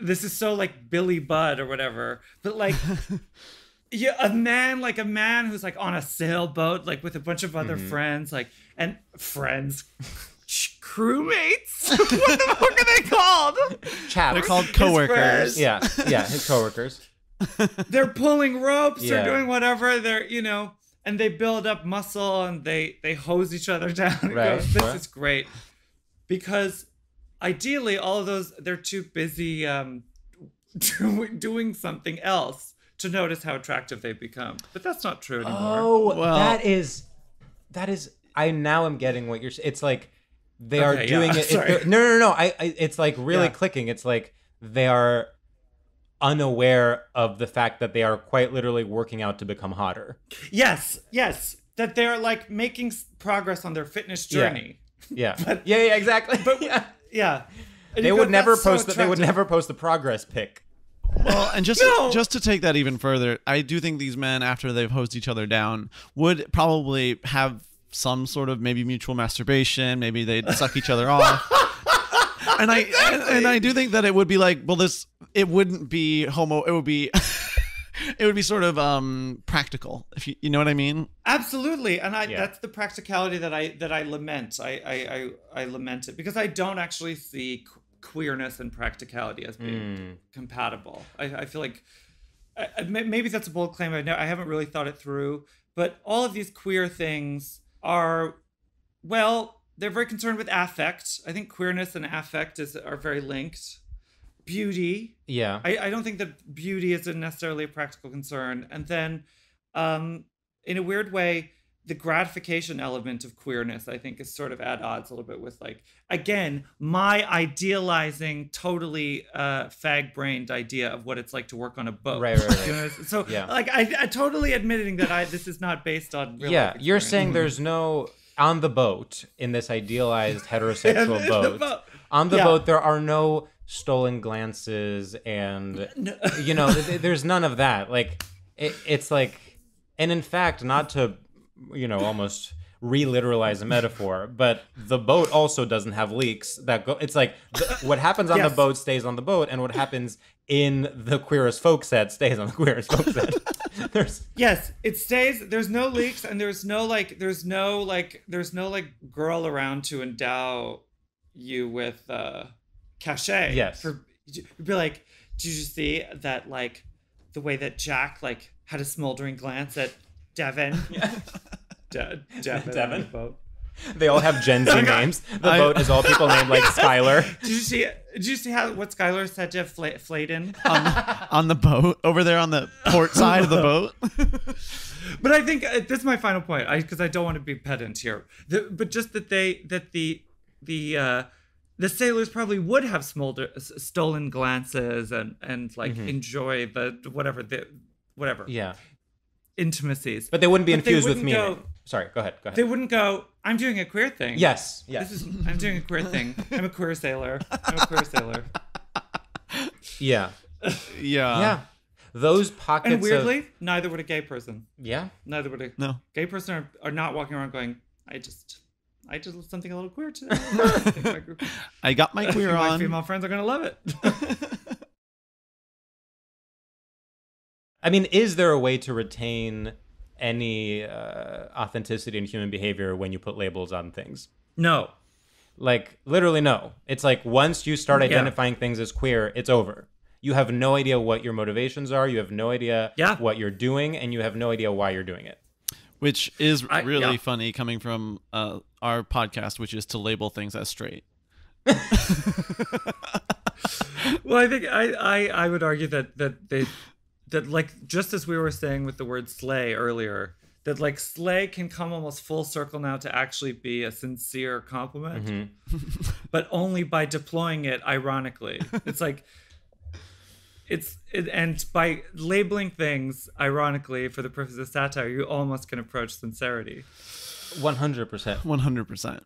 This is so like Billy Budd or whatever. But like yeah, a man who's like on a sailboat, like with a bunch of other friends, like and friends. Crewmates? What the fuck are they called? Chaps. They're called coworkers. Yeah, his coworkers. They're pulling ropes Yeah. or doing whatever. They're, and they build up muscle and they hose each other down. Right. This is great. Because ideally, all of those, they're too busy doing something else to notice how attractive they've become. But that's not true anymore. Oh, well, that is. I now am getting what you're saying. It's like they are doing it. Sorry. No. It's like really clicking. It's like they are unaware of the fact that they are quite literally working out to become hotter. Yes. That they're like making progress on their fitness journey. Yeah. But, yeah, exactly. But yeah. And They would never that's post. They would never post the progress pic. Well, and just to take that even further, I do think these men, after they've hosed each other down, would probably have some sort of maybe mutual masturbation. Maybe they'd suck each other off. And I do think that it would be like, well, it wouldn't be homo. It would be it would be sort of practical, if you know what I mean. Absolutely, and that's the practicality that I lament. I lament it because I don't actually see queerness and practicality as being compatible. I feel like maybe that's a bold claim. I haven't really thought it through, but all of these queer things are, well, they're very concerned with affect. I think queerness and affect are very linked. Beauty. Yeah. I don't think that beauty is necessarily a practical concern. And then in a weird way, the gratification element of queerness, I think, is sort of at odds a little bit with, like, again, my idealizing, totally fag-brained idea of what it's like to work on a boat. Right. You know? So, like, I totally admitting that this is not based on real life You're experience. saying there's no on the boat in this idealized heterosexual boat. On the boat, there are no stolen glances and there's none of that. Like it's like, and in fact, not to almost reliteralize a metaphor, but the boat also doesn't have leaks that go. It's like what happens on the boat stays on the boat, and what happens in the queerest folk set stays on the queerest folk set. Yes, it stays. There's no leaks, and there's no girl around to endow you with cachet. Yes. You'd be like, did you see that, like, the way that Jack, like, had a smoldering glance at Devin? Devin. Boat. They all have Gen Z names. The boat is all people named like Skylar. Did you see what Skylar said to Flayden? on the boat over there on the port side of the boat. But I think this is my final point, because I don't want to be pedant here. But just that the sailors probably would have stolen glances and like enjoy the whatever Yeah. intimacies, but they wouldn't be infused with meaning. Sorry, go ahead. They wouldn't go, I'm doing a queer thing. Yes. I'm doing a queer thing. I'm a queer sailor. Yeah. Yeah. Those pockets and weirdly, neither would a gay person. Yeah. Neither would a gay person are not walking around going, I just did something a little queer today. I got my queer on. My female friends are going to love it. I mean, is there a way to retain any authenticity in human behavior when you put labels on things? No. Like, literally no. It's like once you start identifying things as queer, it's over. You have no idea what your motivations are. You have no idea what you're doing, and you have no idea why you're doing it. Which is really funny coming from our podcast, which is to label things as straight. Well, I think I would argue that like, just as we were saying with the word slay earlier, that like slay can come almost full circle now to actually be a sincere compliment, but only by deploying it ironically. It's like, and by labeling things ironically for the purpose of satire, you almost can approach sincerity. 100%. 100%.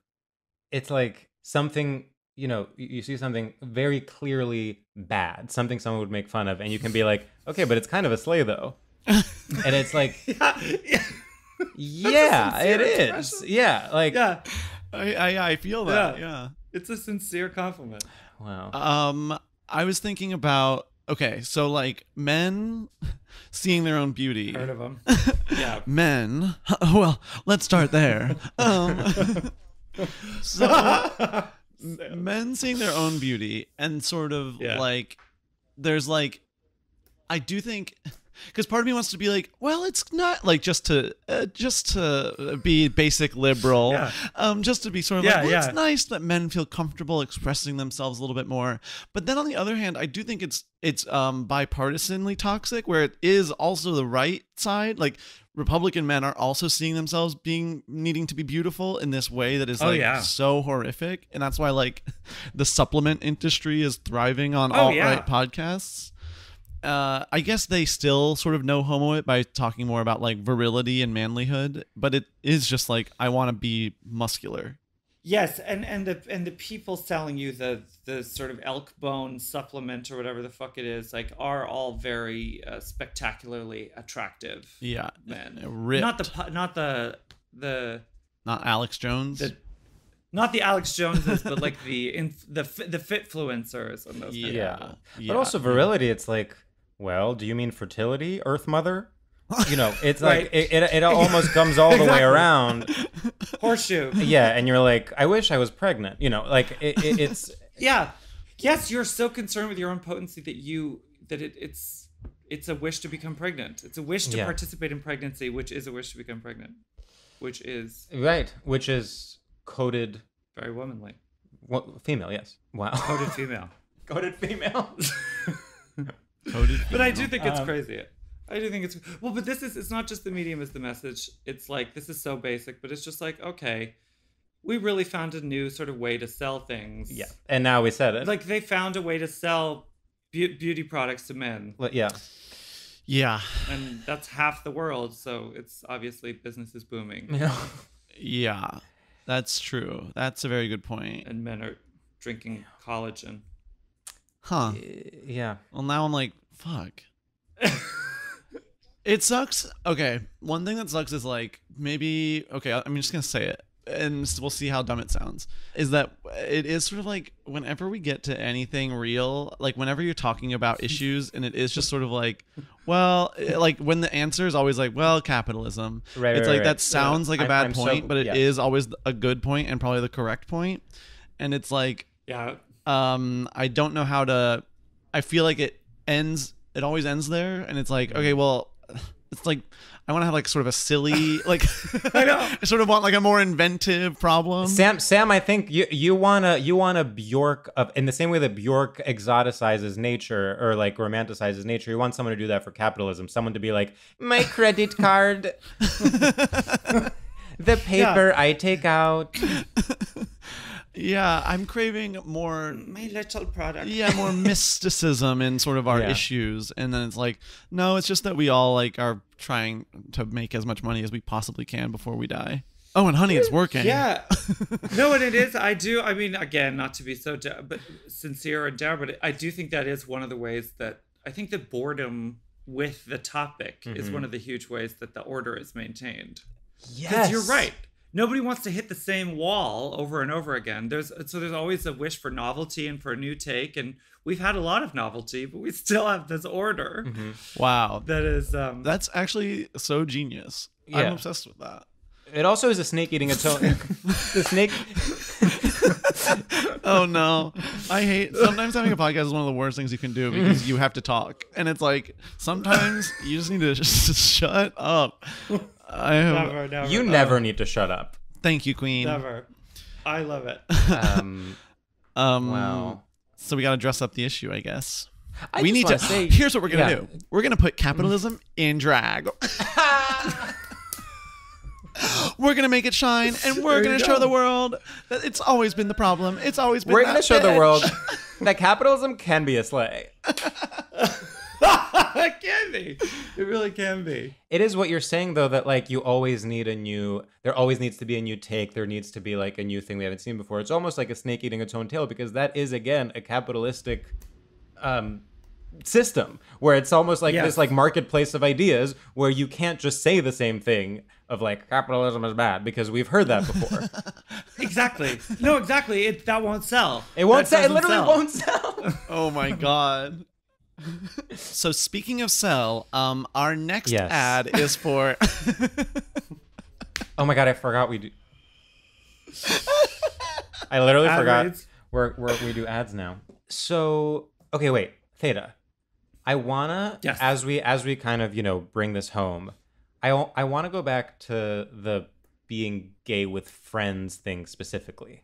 It's like something, you see something very clearly bad, something someone would make fun of, and you can be like, okay, but it's kind of a slay though. And it's like, yeah, it is. Yeah, like, yeah, I feel that. Yeah, it's a sincere compliment. Wow. I was thinking about, okay, so like men seeing their own beauty. Heard of them? Yeah. Men. Well, let's start there. So men seeing their own beauty and sort of like, there's like, I do think, because part of me wants to be like, well, it's not like just to be basic liberal, just to be sort of like, well, it's nice that men feel comfortable expressing themselves a little bit more. But then on the other hand, I do think it's bipartisanly toxic, where it is also the right side. Like Republican men are also seeing themselves needing to be beautiful in this way that is so horrific, and that's why like the supplement industry is thriving on alt-right podcasts. I guess they still sort of no homo it by talking more about like virility and manlyhood, but it is just like, I want to be muscular. Yes, and the people selling you the sort of elk bone supplement or whatever the fuck it is, like, are all very spectacularly attractive. Yeah, men. Ripped. Not Alex Jones. Not the Alex Joneses, but like the fitfluencers and those. Yeah. But also virility. It's like, well, do you mean fertility, Earth Mother? It's like it almost comes all the way around. Horseshoe. Yeah, and you're like, I wish I was pregnant. Like it's. Yeah. Yes, you're so concerned with your own potency that it's a wish to become pregnant. It's a wish to participate in pregnancy, which is a wish to become pregnant, which is coded very womanly. Female, yes. Wow. Coded female. Coded female. But I do think it's crazy. I do think it's but it's not just the medium as the message. It's like, this is so basic, but it's just like, okay, we really found a new sort of way to sell things. Yeah, and now we said it. Like, they found a way to sell beauty products to men. Yeah. And that's half the world, so it's obviously business is booming. Yeah, that's true. That's a very good point. And men are drinking collagen. Huh. Yeah. Well, now I'm like, fuck. It sucks. Okay, one thing that sucks is like, maybe, okay, I'm just gonna say it, and we'll see how dumb it sounds, is that it is sort of like, whenever we get to anything real, like whenever you're talking about issues and it is just sort of like, well, like when the answer is always like, well, capitalism, it's like that sounds like a bad point, but it is always a good point and probably the correct point. And it's like, I don't know how to, I feel like it always ends there, and it's like, okay, well, it's like, I want to have like sort of a silly, like, I know, I sort of want like a more inventive problem. Sam, I think you want a Bjork in the same way that Bjork exoticizes nature or like romanticizes nature. You want someone to do that for capitalism. Someone to be like, my credit card, the paper I take out. Yeah, I'm craving more, my little product. Yeah, more mysticism in sort of our issues. And then it's like, no, it's just that we all like are trying to make as much money as we possibly can before we die. Oh, and honey, it's working. Yeah. No, and it is. I mean, again, not to be so but sincere and down, but I do think that is one of the ways that I think that boredom with the topic is one of the huge ways that the order is maintained. Yes. Because you're right. Nobody wants to hit the same wall over and over again. There's always a wish for novelty and for a new take, and we've had a lot of novelty, but we still have this order. Wow. That is That's actually so genius. Yeah. I'm obsessed with that. It also is a snake eating its own. The snake. Oh no. Sometimes having a podcast is one of the worst things you can do because you have to talk. And it's like, sometimes you just need to just shut up. never. You never need to shut up. Thank you, Queen. Never. I love it. Wow. So we got to dress up the issue, I guess. I We just need to. wanna say- Here's what we're gonna Yeah. do. We're gonna put capitalism in drag. We're gonna make it shine, and we're There gonna you show go. the world that it's always been the problem. It's always been. We're going to that show the bitch. world that capitalism can be a sleigh. It can be. It really can be. It is what you're saying, though, that like you always need there always needs to be a new take. There needs to be like a new thing we haven't seen before. It's almost like a snake eating its own tail, because that is, again, a capitalistic system where it's almost like Yes. this like marketplace of ideas where you can't just say the same thing of like capitalism is bad, because we've heard that before. Exactly. No, exactly. That won't sell. It won't That sell. It doesn't literally sell. won't sell. Oh my god. So speaking of sell, our next Yes. ad is for. Oh my god, I forgot we do. I literally Ad forgot reads. we do ads now. So okay, wait, Theda, I wanna Yes. as we kind of bring this home, I wanna go back to the being gay with friends thing specifically.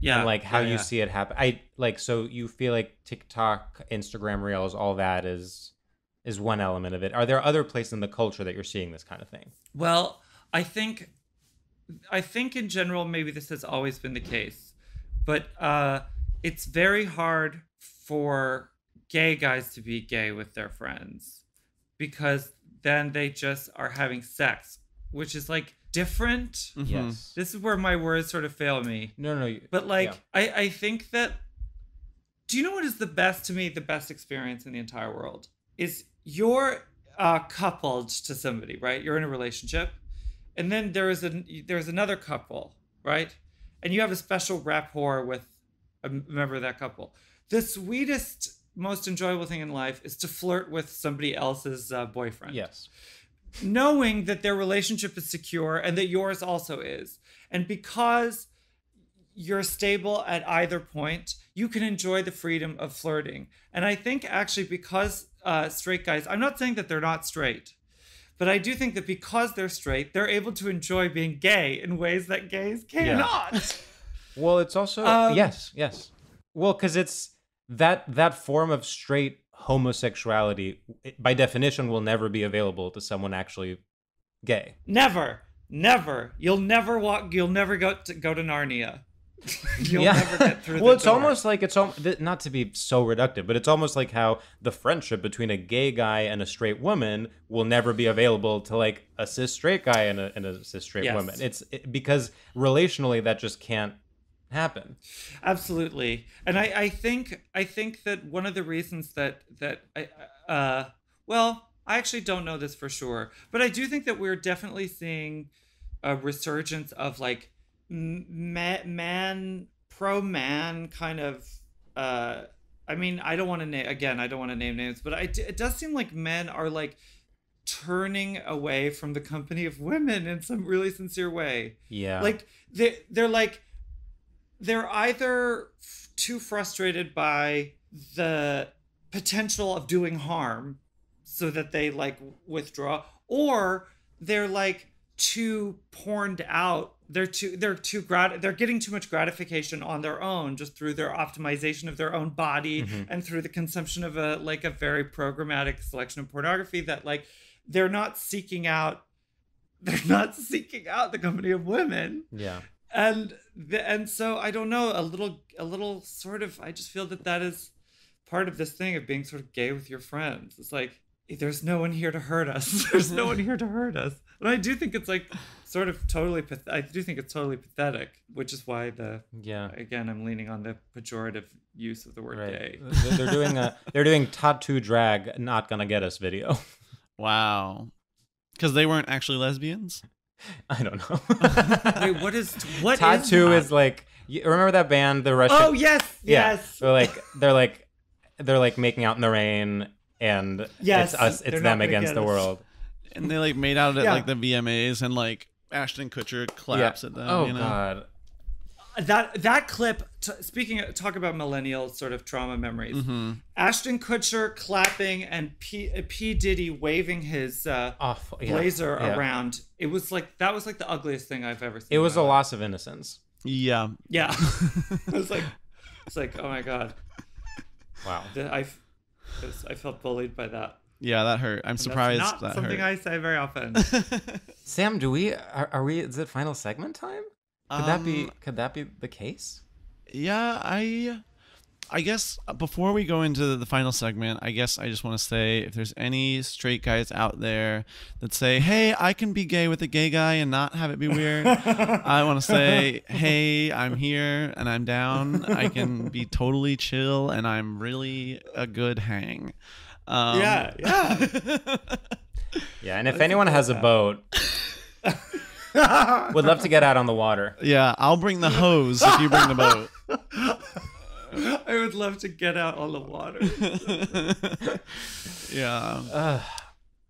Yeah. And like how yeah, you yeah. see it happen. So you feel like TikTok, Instagram Reels, all that is one element of it. Are there other places in the culture that you're seeing this kind of thing? Well, I think in general maybe this has always been the case, but it's very hard for gay guys to be gay with their friends, because then they just are having sex, which is like different. Yes. This is where my words sort of fail me. No. But like, yeah. I think that, do you know what is the best experience in the entire world? Is you're coupled to somebody, right? You're in a relationship, and then there's another couple, right? And you have a special rapport with a member of that couple. The sweetest, most enjoyable thing in life is to flirt with somebody else's boyfriend. Yes. Knowing that their relationship is secure and that yours also is. And because you're stable at either point, you can enjoy the freedom of flirting. And I think actually because straight guys, I'm not saying that they're not straight, but I do think that because they're straight, they're able to enjoy being gay in ways that gays cannot. Well, it's also yes. Well, because it's that form of straight homosexuality, by definition, will never be available to someone actually gay. Never. You'll never go to Narnia. You'll Yeah. never get through. Well, the it's door. almost like not to be so reductive, but it's almost like how the friendship between a gay guy and a straight woman will never be available to like a cis straight guy and a cis straight Yes. woman. Because relationally that just can't happen. Absolutely. And I think that one of the reasons that I actually don't know this for sure, but I do think that we're definitely seeing a resurgence of like pro man kind of I mean, I don't want to name names, but it does seem like men are like turning away from the company of women in some really sincere way. Yeah. Like they're either too frustrated by the potential of doing harm so that they like withdraw, or they're like too porned out. They're getting too much gratification on their own, just through their optimization of their own body and through the consumption of a very programmatic selection of pornography, that like they're not seeking out the company of women. Yeah. And so I don't know, a little sort of, I just feel that is part of this thing of being sort of gay with your friends. It's like, there's no one here to hurt us. There's no one here to hurt us. And I do think it's like sort of totally I do think it's totally pathetic, which is why again, I'm leaning on the pejorative use of the word gay. They're doing tattoo drag, not gonna get us video. Wow. Because they weren't actually lesbians? I don't know. Wait, what tattoo is is like, you remember that band, the Russian? Oh yes. They're like making out in the rain, and it's them against the world. And they like made out at like the VMAs, and like Ashton Kutcher claps at them. Oh, you know? God. That clip, talk about millennial sort of trauma memories. Mm-hmm. Ashton Kutcher clapping and P. Diddy waving his blazer around. It was like, that was like the ugliest thing I've ever seen. It was a loss of innocence. Yeah. Yeah. It's like, oh my God. Wow. I felt bullied by that. Yeah, that hurt. I'm surprised that's not that something hurt. I say very often. Sam, are we, is it final segment time? Could that be the case? Yeah, I guess before we go into the final segment, I guess I just want to say, if there's any straight guys out there that say, hey, I can be gay with a gay guy and not have it be weird, I want to say, hey, I'm here and I'm down. I can be totally chill and I'm really a good hang. Yeah. Yeah, and if anyone has a boat, would love to get out on the water. Yeah, I'll bring the hose if you bring the boat. I would love to get out on the water. Yeah.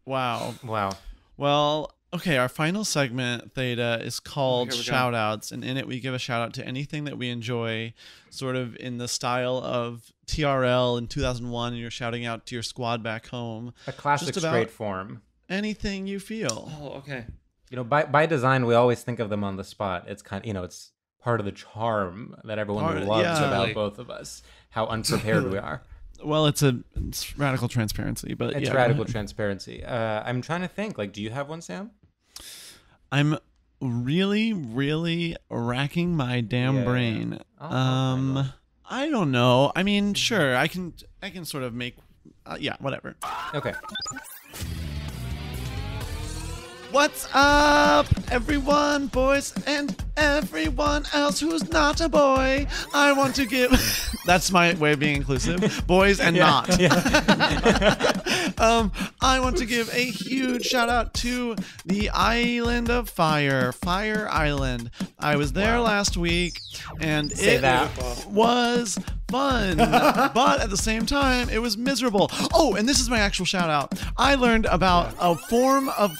Wow. Well, okay, our final segment, Theda, is called Shout Outs, and in it we give a shout out to anything that we enjoy, sort of in the style of TRL in 2001, and you're shouting out to your squad back home. A classic straight form. Anything you feel. Oh, okay. You know, by design, we always think of them on the spot. It's kind of, you know, it's part of the charm that everyone loves about both of us, how unprepared we are. Well, it's radical transparency, but it's radical transparency. I'm trying to think, like, do you have one, Sam? I'm really, really racking my damn brain. Oh, I don't know. I mean, sure, I can sort of make, whatever. Okay. What's up, everyone, boys, and everyone else who's not a boy? I want to give... That's my way of being inclusive. Boys and not. Yeah. I want to give a huge shout out to the Island of Fire, Fire Island. I was there last week, and it was fun, but at the same time, it was miserable. Oh, and this is my actual shout out. I learned about a form of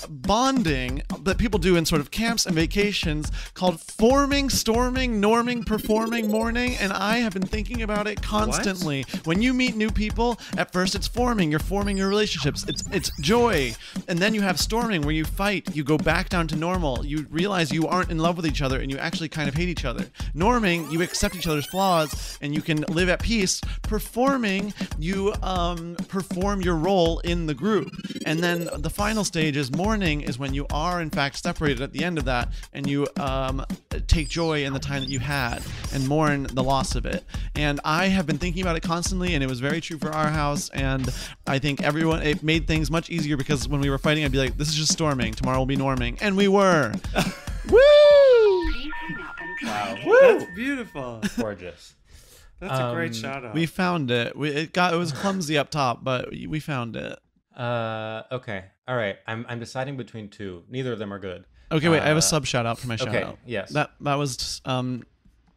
bonding that people do in sort of camps and vacations called forming, storming, norming, performing, mourning, and I have been thinking about it constantly. What? When you meet new people, at first it's forming. You're forming your relationships. It's joy, and then you have storming, where you fight. You go back down to normal. You realize you aren't in love with each other, and you actually kind of hate each other. Norming, you accept each other's flaws, and you can live at peace. Performing, you perform your role in the group, and then the final stage is mourning, is when you are in fact separated at the end of that, and you take joy in the time that you had and mourn the loss of it. And I have been thinking about it constantly, and it was very true for our house, and I think it made things much easier, because when we were fighting, I'd be like, this is just storming, tomorrow will be norming, and we were. Woo! Wow. Woo! That's beautiful. Gorgeous. That's a great shout out. We found it. It was clumsy up top, but we found it. Okay. All right. I'm deciding between two. Neither of them are good. Okay, wait. I have a sub shout out for my shout out. Okay. Yes. That was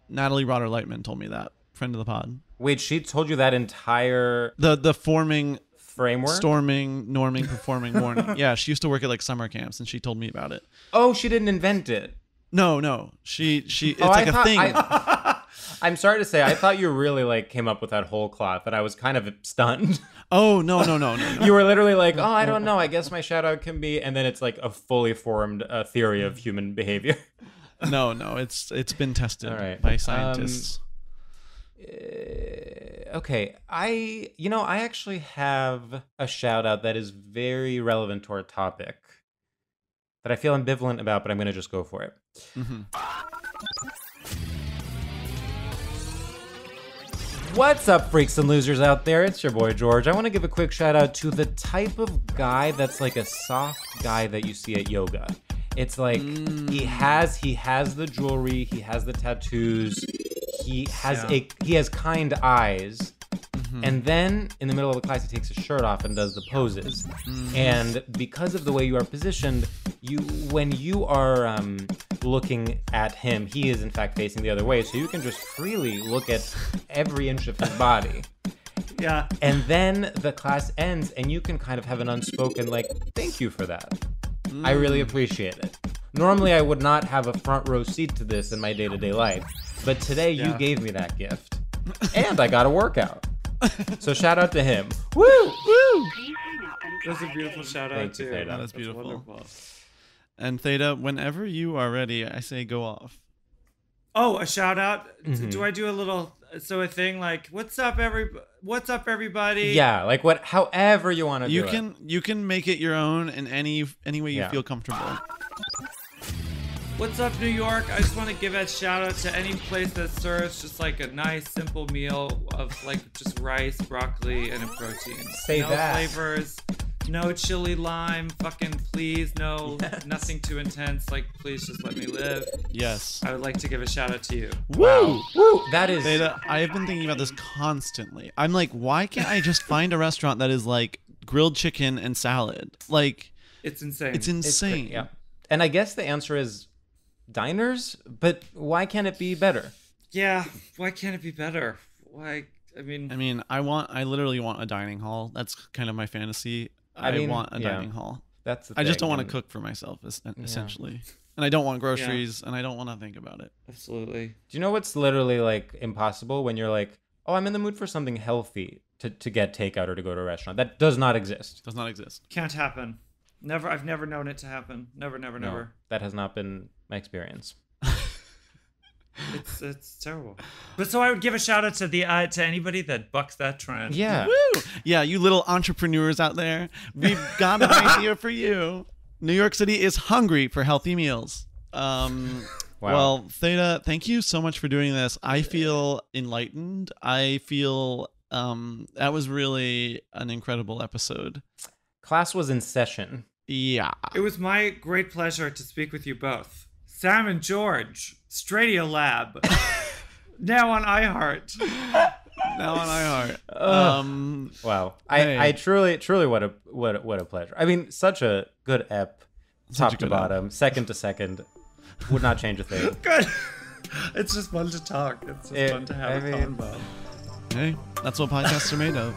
Natalie Rotter-Lightman told me that. Friend of the pod. Wait, she told you that entire the forming framework, storming, norming, performing, mourning. Yeah, she used to work at like summer camps, and she told me about it. Oh, she didn't invent it. No. She. It's like a thing. I'm sorry to say, I thought you really like came up with that whole cloth, and I was kind of stunned. Oh, no. You were literally like, oh, I don't know. I guess my shout out can be, and then it's like a fully formed theory of human behavior. No, it's been tested by scientists. Okay, I actually have a shout out that is very relevant to our topic that I feel ambivalent about, but I'm going to just go for it. Mm-hmm. What's up, freaks and losers out there? It's your boy George. I want to give a quick shout out to the type of guy that's like a soft guy that you see at yoga. It's like he has the jewelry, he has the tattoos, he has kind eyes. And then in the middle of the class, he takes his shirt off and does the poses. And because of the way you are positioned, when you are looking at him, he is in fact facing the other way. So you can just freely look at every inch of his body. Yeah. And then the class ends and you can kind of have an unspoken, like, thank you for that. I really appreciate it. Normally, I would not have a front row seat to this in my day-to-day life. But today, you gave me that gift. And I got a workout. So shout out to him. Woo! Woo! That's a beautiful shout out too. Theda. That's beautiful. Wonderful. And Theda, whenever you are ready, I say go off. Oh, a shout out. Do I do a little a thing like what's up everybody? Yeah, like however you want to do it. You can make it your own in any way you feel comfortable. What's up, New York? I just want to give a shout out to any place that serves just like a nice, simple meal of like just rice, broccoli, and a protein. Say no that. Flavors, no chili lime, fucking please, no, nothing too intense. Like, please just let me live. Yes. I would like to give a shout out to you. Woo! Woo! That is... Theda, I have been thinking about this constantly. I'm like, why can't I just find a restaurant that is like grilled chicken and salad? Like, it's insane. It's insane. Yeah. And I guess the answer is diners, but why can't it be better? Yeah, why can't it be better? Why? I mean, I literally want a dining hall. That's kind of my fantasy. I want a dining hall. That's the I just thing. don't want to cook for myself, essentially. And I don't want groceries, and I don't want to think about it. Absolutely. Do you know what's literally like impossible when you're like, oh, I'm in the mood for something healthy to get takeout or to go to a restaurant? That does not exist. Does not exist. Can't happen. Never. I've never known it to happen. Never. No, that has not been my experience. It's terrible. But so I would give a shout out to to anybody that bucks that trend. Yeah. Woo! Yeah, you little entrepreneurs out there. We've got an idea for you. New York City is hungry for healthy meals. Wow. Well, Theda, thank you so much for doing this. I feel enlightened. I feel that was really an incredible episode. Class was in session. Yeah. It was my great pleasure to speak with you both. Sam and George, StraightioLab. Now on iHeart. Wow. Hey. I truly what a pleasure. I mean, such a good ep, top to bottom, second to second. Would not change a thing. Good. It's just fun to talk. It's just fun to have a convo. Hey, that's what podcasts are made of.